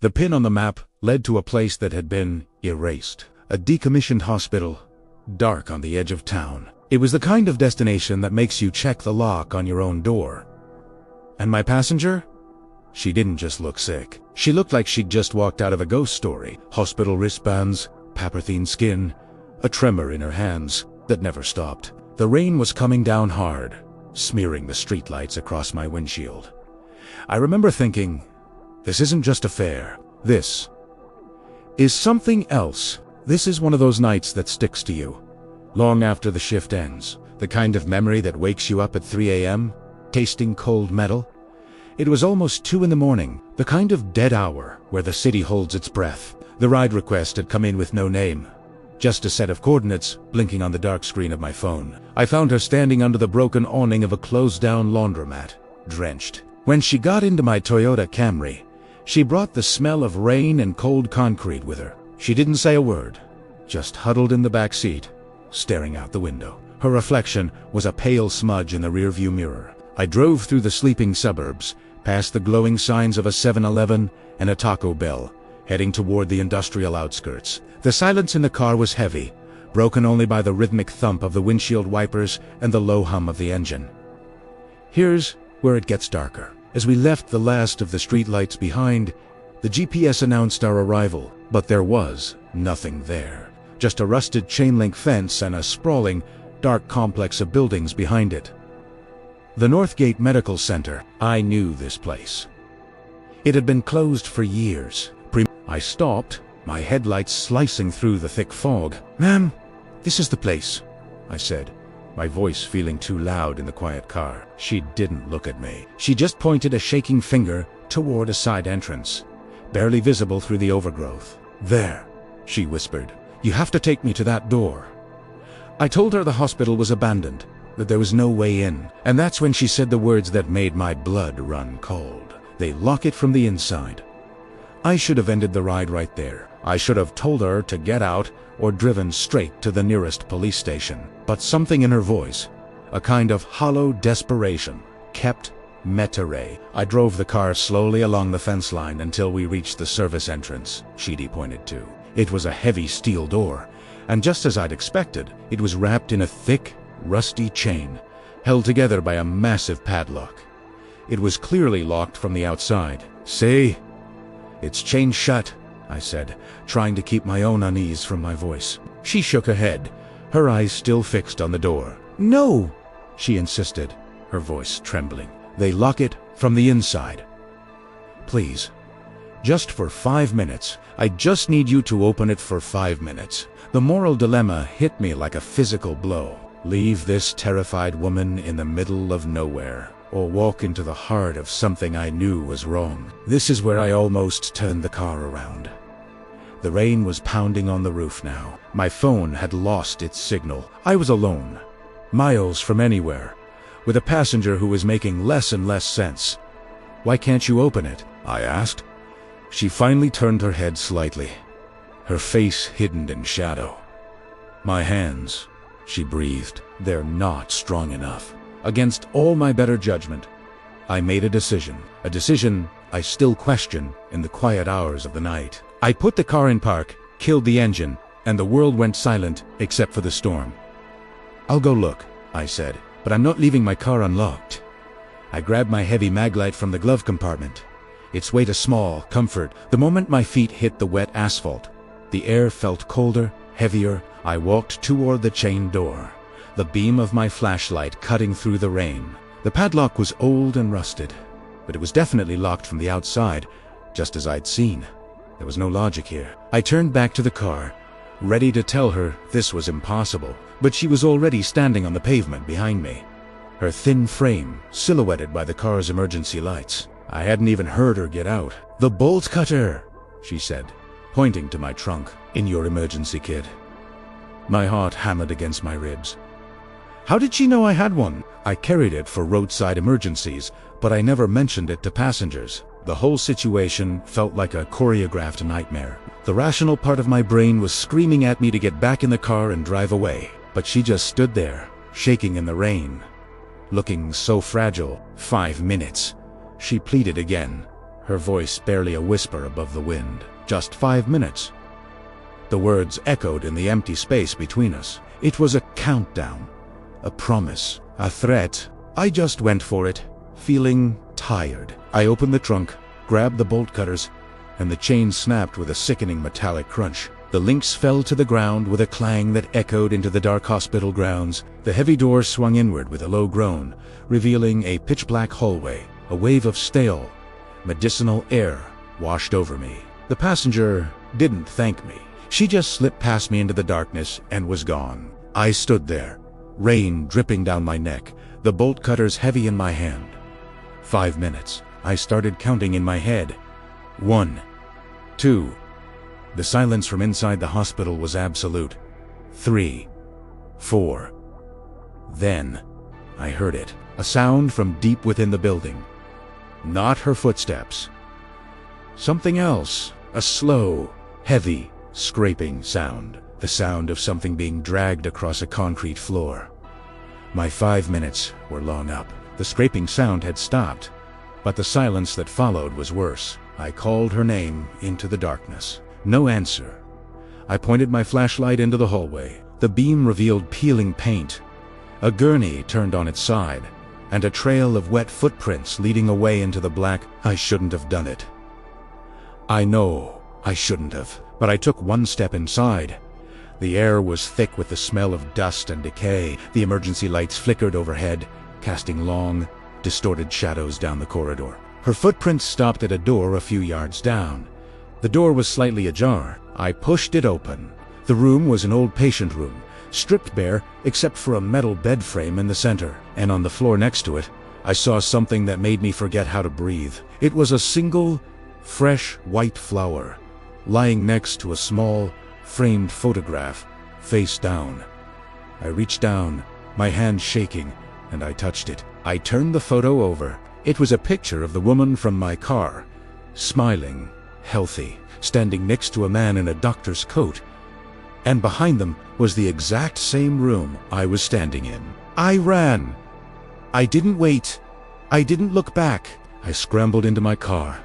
The pin on the map led to a place that had been erased. A decommissioned hospital, dark on the edge of town. It was the kind of destination that makes you check the lock on your own door. And my passenger? She didn't just look sick. She looked like she'd just walked out of a ghost story. Hospital wristbands, paper-thin skin, a tremor in her hands that never stopped. The rain was coming down hard, smearing the streetlights across my windshield. I remember thinking, this isn't just a fare. This is something else. This is one of those nights that sticks to you, long after the shift ends. The kind of memory that wakes you up at 3 a.m., tasting cold metal. It was almost 2 in the morning, the kind of dead hour where the city holds its breath. The ride request had come in with no name, just a set of coordinates blinking on the dark screen of my phone. I found her standing under the broken awning of a closed-down laundromat, drenched. When she got into my Toyota Camry, she brought the smell of rain and cold concrete with her. She didn't say a word, just huddled in the back seat, staring out the window. Her reflection was a pale smudge in the rearview mirror. I drove through the sleeping suburbs, past the glowing signs of a 7-Eleven and a Taco Bell, heading toward the industrial outskirts. The silence in the car was heavy, broken only by the rhythmic thump of the windshield wipers and the low hum of the engine. Here's where it gets darker. As we left the last of the streetlights behind, the GPS announced our arrival, but there was nothing there. Just a rusted chain-link fence and a sprawling, dark complex of buildings behind it. The Northgate Medical Center. I knew this place. It had been closed for years. I stopped, my headlights slicing through the thick fog. "Ma'am, this is the place," I said, my voice feeling too loud in the quiet car. She didn't look at me. She just pointed a shaking finger toward a side entrance, barely visible through the overgrowth. "There," she whispered. "You have to take me to that door." I told her the hospital was abandoned, that there was no way in, and that's when she said the words that made my blood run cold. "They lock it from the inside." I should have ended the ride right there. I should have told her to get out or driven straight to the nearest police station. But something in her voice, a kind of hollow desperation, kept Metere. I drove the car slowly along the fence line until we reached the service entrance Sheedy pointed to. It was a heavy steel door, and just as I'd expected, it was wrapped in a thick, rusty chain, held together by a massive padlock. It was clearly locked from the outside. "See? It's chained shut," I said, trying to keep my own unease from my voice. She shook her head, her eyes still fixed on the door. "No," she insisted, her voice trembling. "They lock it from the inside. Please, just for 5 minutes. I just need you to open it for 5 minutes." The moral dilemma hit me like a physical blow. Leave this terrified woman in the middle of nowhere, or walk into the heart of something I knew was wrong. This is where I almost turned the car around. The rain was pounding on the roof now. My phone had lost its signal. I was alone, miles from anywhere, with a passenger who was making less and less sense. "Why can't you open it?" I asked. She finally turned her head slightly, her face hidden in shadow. "My hands," she breathed. "They're not strong enough." Against all my better judgment, I made a decision I still question in the quiet hours of the night. I put the car in park, killed the engine, and the world went silent except for the storm. "I'll go look," I said, "but I'm not leaving my car unlocked." I grabbed my heavy maglite from the glove compartment. Its weight a small comfort. The moment my feet hit the wet asphalt, the air felt colder, heavier. I walked toward the chain door, the beam of my flashlight cutting through the rain. The padlock was old and rusted, but it was definitely locked from the outside, just as I'd seen. There was no logic here. I turned back to the car, ready to tell her this was impossible, but she was already standing on the pavement behind me, her thin frame silhouetted by the car's emergency lights. I hadn't even heard her get out. "The bolt cutter," she said, pointing to my trunk. "In your emergency kit." My heart hammered against my ribs. How did she know I had one? I carried it for roadside emergencies, but I never mentioned it to passengers. The whole situation felt like a choreographed nightmare. The rational part of my brain was screaming at me to get back in the car and drive away, but she just stood there, shaking in the rain, looking so fragile. 5 minutes, she pleaded again, her voice barely a whisper above the wind. "Just 5 minutes." The words echoed in the empty space between us. It was a countdown, a promise, a threat. I just went for it, feeling tired. I opened the trunk, grabbed the bolt cutters, and the chain snapped with a sickening metallic crunch. The links fell to the ground with a clang that echoed into the dark hospital grounds. The heavy door swung inward with a low groan, revealing a pitch-black hallway. A wave of stale, medicinal air washed over me. The passenger didn't thank me. She just slipped past me into the darkness and was gone. I stood there, rain dripping down my neck, the bolt cutters heavy in my hand. 5 minutes. I started counting in my head. 1, 2. The silence from inside the hospital was absolute. 3, 4. Then, I heard it. A sound from deep within the building. Not her footsteps. Something else. A slow, heavy, scraping sound. The sound of something being dragged across a concrete floor. My 5 minutes were long up. The scraping sound had stopped, but the silence that followed was worse. I called her name into the darkness. No answer. I pointed my flashlight into the hallway. The beam revealed peeling paint. A gurney turned on its side, and a trail of wet footprints leading away into the black. I shouldn't have done it. I know I shouldn't have, but I took one step inside. The air was thick with the smell of dust and decay. The emergency lights flickered overhead, casting long, distorted shadows down the corridor. Her footprints stopped at a door a few yards down. The door was slightly ajar. I pushed it open. The room was an old patient room, stripped bare except for a metal bed frame in the center. And on the floor next to it, I saw something that made me forget how to breathe. It was a single, fresh white flower, lying next to a small, framed photograph, face down. I reached down, my hand shaking, and I touched it. I turned the photo over. It was a picture of the woman from my car, smiling, healthy, standing next to a man in a doctor's coat. And behind them was the exact same room I was standing in. I ran. I didn't wait. I didn't look back. I scrambled into my car,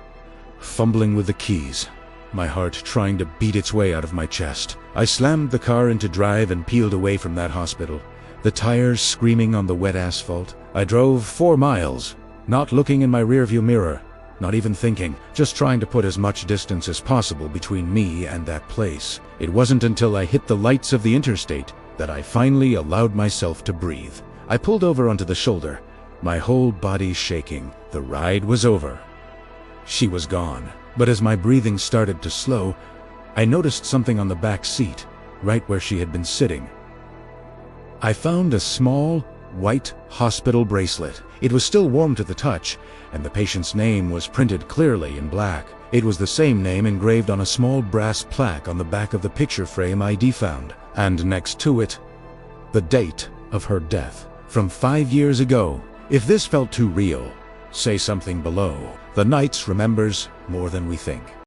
fumbling with the keys, my heart trying to beat its way out of my chest. I slammed the car into drive and peeled away from that hospital, the tires screaming on the wet asphalt. I drove 4 miles, not looking in my rearview mirror, not even thinking, just trying to put as much distance as possible between me and that place. It wasn't until I hit the lights of the interstate that I finally allowed myself to breathe. I pulled over onto the shoulder, my whole body shaking. The ride was over. She was gone. But as my breathing started to slow, I noticed something on the back seat, right where she had been sitting. I found a small, white hospital bracelet. It was still warm to the touch, and the patient's name was printed clearly in black. It was the same name engraved on a small brass plaque on the back of the picture frame I'd found, and next to it, the date of her death, from 5 years ago. If this felt too real, say something below. The Knights remembers more than we think.